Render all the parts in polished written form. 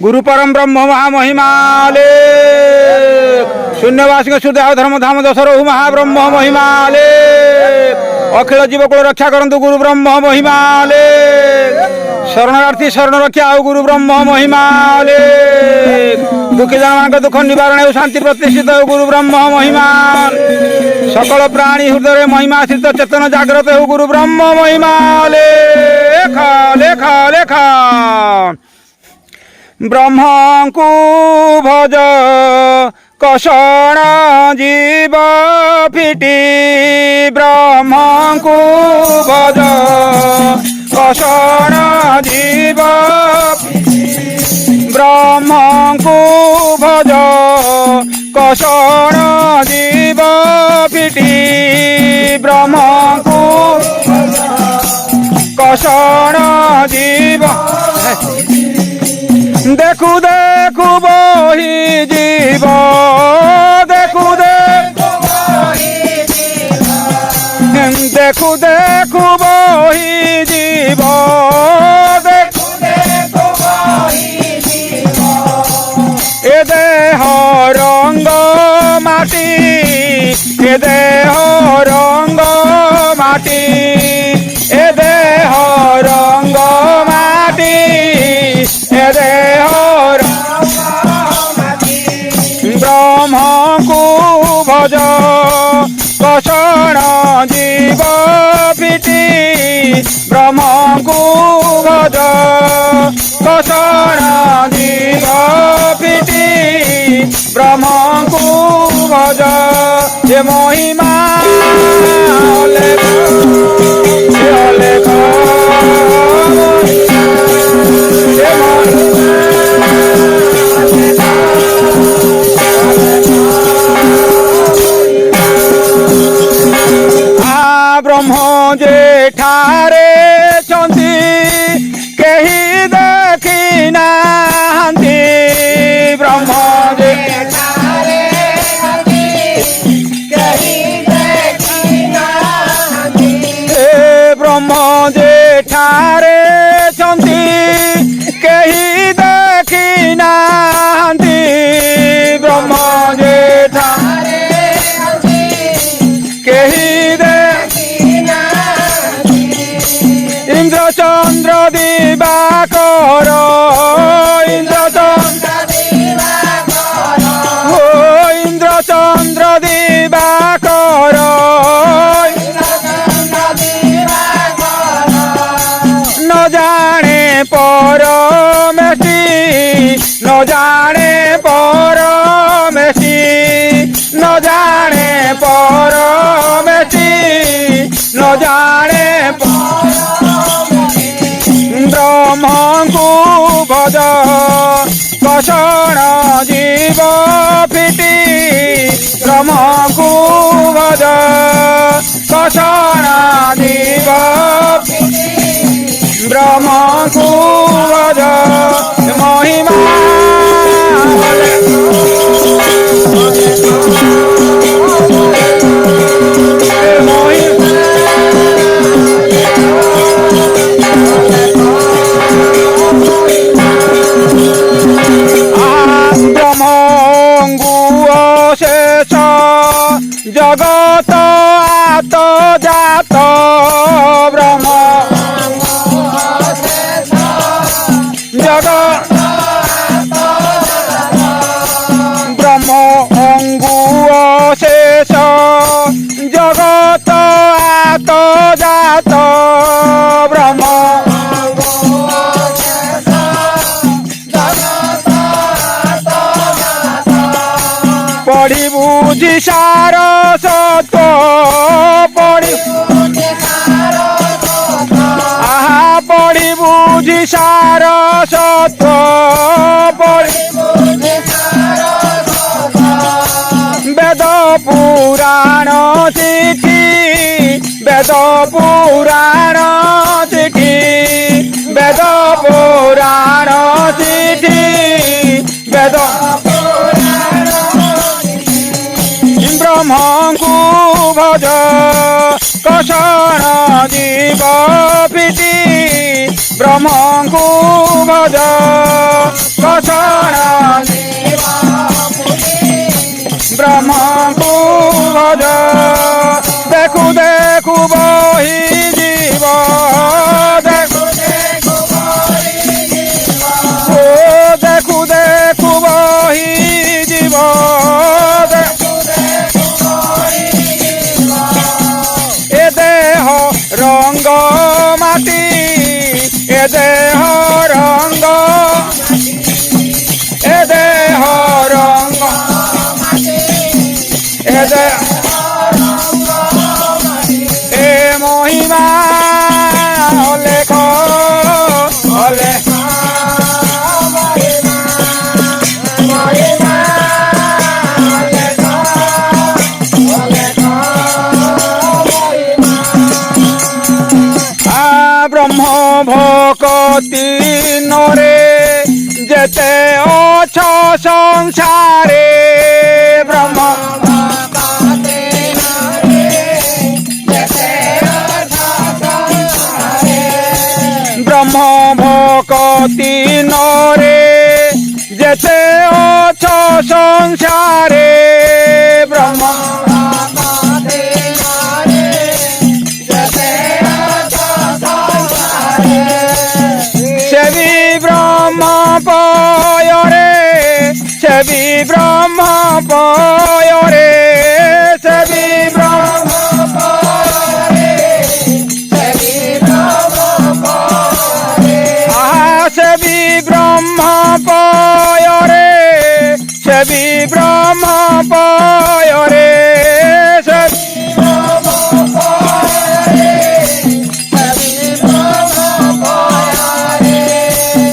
गुरु परम ब्रह्म महामहिमाले शून्यवासी शुद्ध धर्म धाम दशरहु महाब्रह्म महिमाले अखिल जीवकुल रक्षा करंतु गुरु ब्रह्म महिमाले शरणार्थी शरण रक्षा हो गुरु ब्रह्म महिमाले दुखी जन दुख निवारण हो शांति प्रतिष्ठित हो गुरु ब्रह्म महिमा सकल प्राणी हृदय महिमाश्रित चेतन जागृत हो गुरु ब्रह्म महिमाले लेखा लेखा लेखा ब्रह्म को भज कषण जीव फिटी ब्रह्म को भज कषण जीव ब्रह्म को भज कषण जीव फिटी ब्रह्म को कषण जीव देखु देखु बही जीव देखु देखु देखु बही जीव ए देह रंग माटी ए देह रंग माटी ए देह रंग माटी ए देह ब्रह्म को भज कषण जीव फिटी ब्रह्म को भज कषण जीव फिटी ब्रह्म को भज ये महिमा ब्रह्म जेठारे चंदी कही देखी नाहंती ब्रह्म जेठारे कही देखी नाहंती ब्रह्म जेठारे चंदी कही देखी नाहंती ब्रह्म जेठारे कही इंद्र चंद्र दिवाकर इंद्र चंद्र दिवाकर न जाने परमेशी न जाने परमेशी न जाने परमेशी न जाने ब्रह्म को भज कषण जीव फिटी ब्रह्म को भज कषण जीव ब्रह्म को भज महिमा जगत आत जात ब्रह्म जगत ब्रह्म अंगुओ शेष जगत आत जात ब्रह्म पढ़ी बुझी सार सत्व पढ़ी आहा पढ़ी बुझी सार सत्व वेद पुराण शिखी वेद पुराण शिखी वेद पुराण शिखी वेद ब्रह्म को भज कषण जीव फिटी ब्रह्म को भज कषण तीनरे जेते अछ संसारे ब्रह्म ब्रह्म भक्ति नरे जेते अछ संसारे ब्रह्म सेवी ब्रह्म पाय रे सेवी ब्रह्म पाय रे सेवी ब्रह्म सेवी ब्रह्म पाय रे सेवी ब्रह्म पाय रे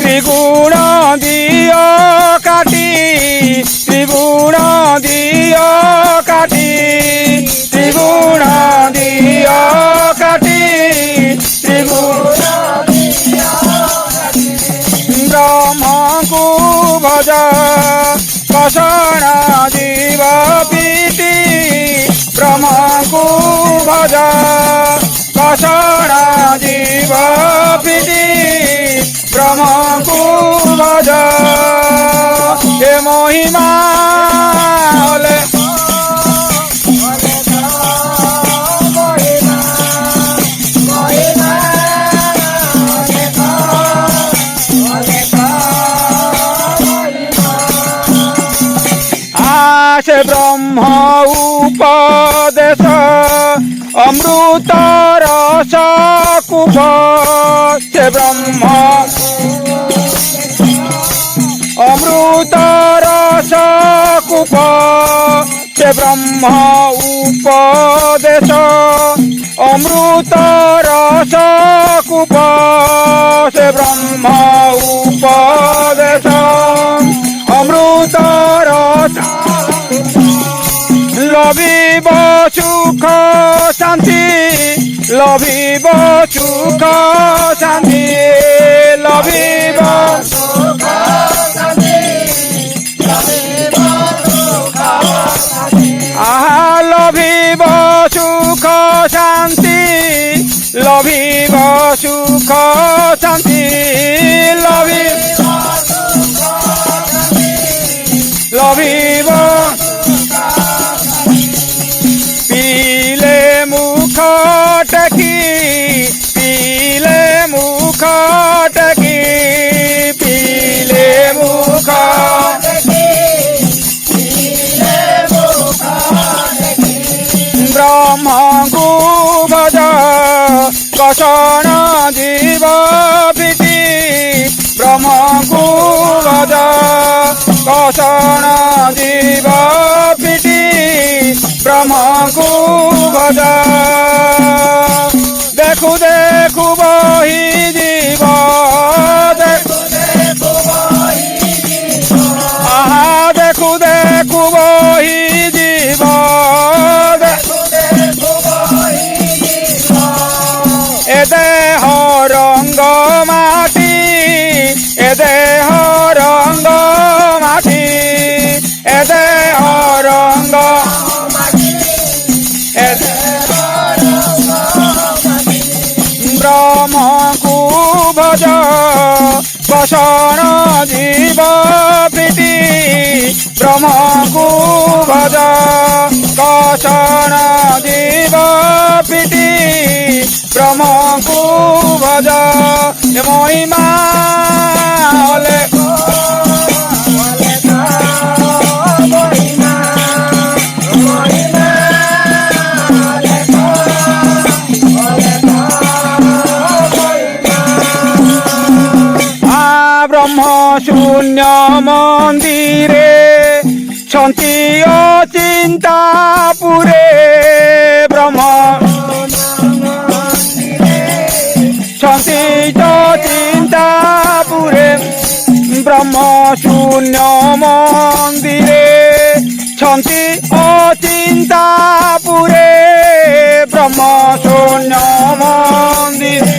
त्रिगुण दियो काटी त्रिगुण दियो काटी त्रिगुण दियो काटी त्रिगुण ब्रह्म को भज कषण जीव पीति ब्रह्म को भज कषण जीव पीति ब्रह्म को भज हे महिमा से ब्रह्म उपदेश अमृत रस कुभ से ब्रह्म अमृत रस कुभ से ब्रह्म उपदेश अमृत रस कुभ से ब्रह्म उपदेश अमृत रस लभिब सुख शांति लभिब सुख शांति लभिब आहा लभिब सुख शांति लभिब सुख शांति लभिब पीले मुख टकी पीले मुख टकी पीले मुख ब्रह्म को भज कषण जीव पीति ब्रह्म को भज कषण जीव पीति ब्रह्म को भज देखु देखु बही जीव आहा देखु देखु बही जीव ए देह रंग माटी ए देह रंग माटी ए देह रंग ब्रह्म को भज कषण जीव प्रीति ब्रह्म को भज कषण जीव प्रीति ब्रह्म को भज महिमा ब्रह्म शून्य मंदिरे छंती अचिंता पुरे ब्रह्म छंती अचिंता पुरे ब्रह्म शून्य मंदिरे छंती अचिंता पुरे ब्रह्म शून्य मंदिरे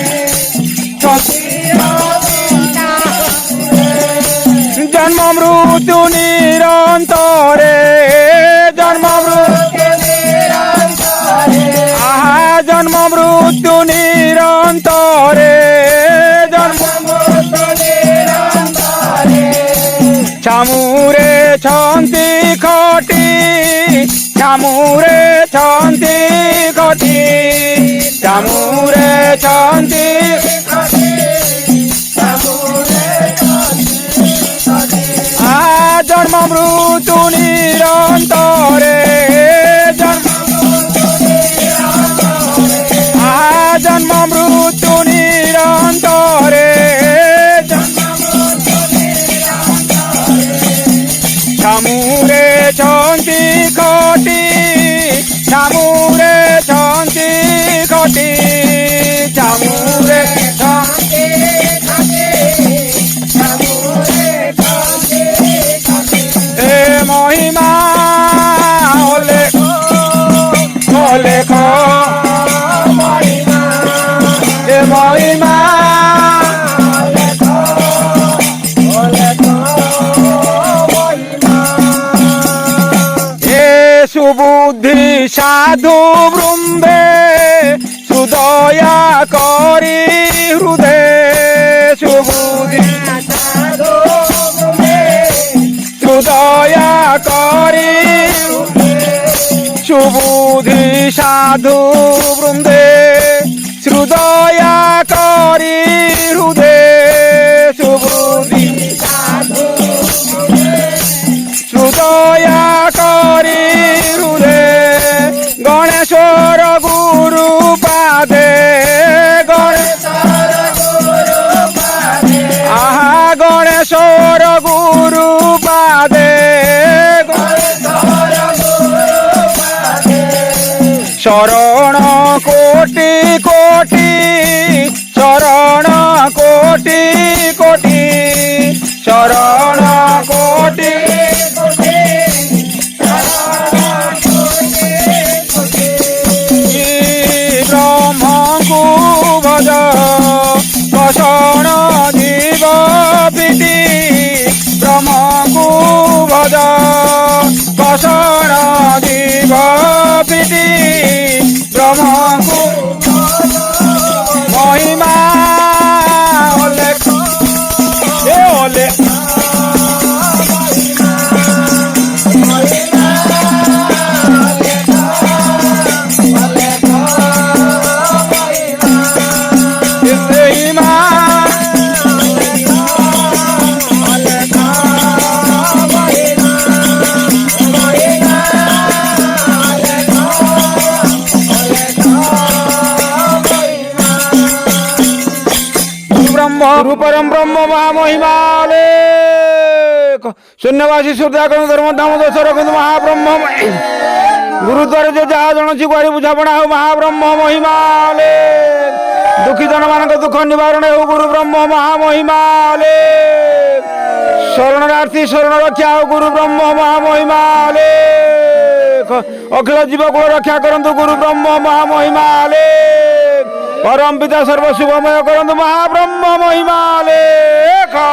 छंती মৃত্যু নিরন্তরে জন্ম মৃত্যু আহা জন্ম মৃত্যু নিরন্তরে জন্ম ছামুরে ছন্তি খটি ছামুরে ছন্তি খটি ছামুরে ছন্তি জন্ম মৃত্যু নিরন্তরে জন্ম মৃত্যু নিরন্তরে ছামুরে ছন্তি খটি ছামুরে ছন্তি খটি ছামুরে এ মহিমা হলে হলে এ মহিমা এ সুবুদ্ধি সাধু বৃন্দে সুদয়া করি হৃদে সুবুদ্ধি সুদয়া করি সুবুদ্ধি সাধু বৃন্দে সুদয়া করি হৃদে সুবুদ্ধি সুদয়া করি হৃদে গণেশ্বর গুরু পাদে আহা গণেশ্বর গুরু পাদে শরণ কোটি কোটি শরণ কোটি কোটি শরণ কোটি ব্রহ্মଙ୍କୁ ভজ বসণ জীব পিটি ব্রহ্মଙ୍କୁ ভজ বসণ জীব পিটি ব্রহ্মଙ୍କୁ মহিমা হলে হলে गुरु परम ब्रह्म महामहिमाले शून्यवासी सूर्याकरण धर्म धाम दशर महाब्रह्म गुरुद्वार जो जहाँ जन गुआरी बुझापड़ा हो महाब्रह्म महिमाले दुखी जन मान दुख निवारण हो गुरु ब्रह्म महामहिमाले शरणार्थी शरण रक्षा हो गुरु ब्रह्म महामहिमाले अखिल जीवकुल रक्षा करंतु गुरु ब्रह्म महामहिमाले परम पिता सर्व शुभमय करंतु महाब्रह्म महिमाले खा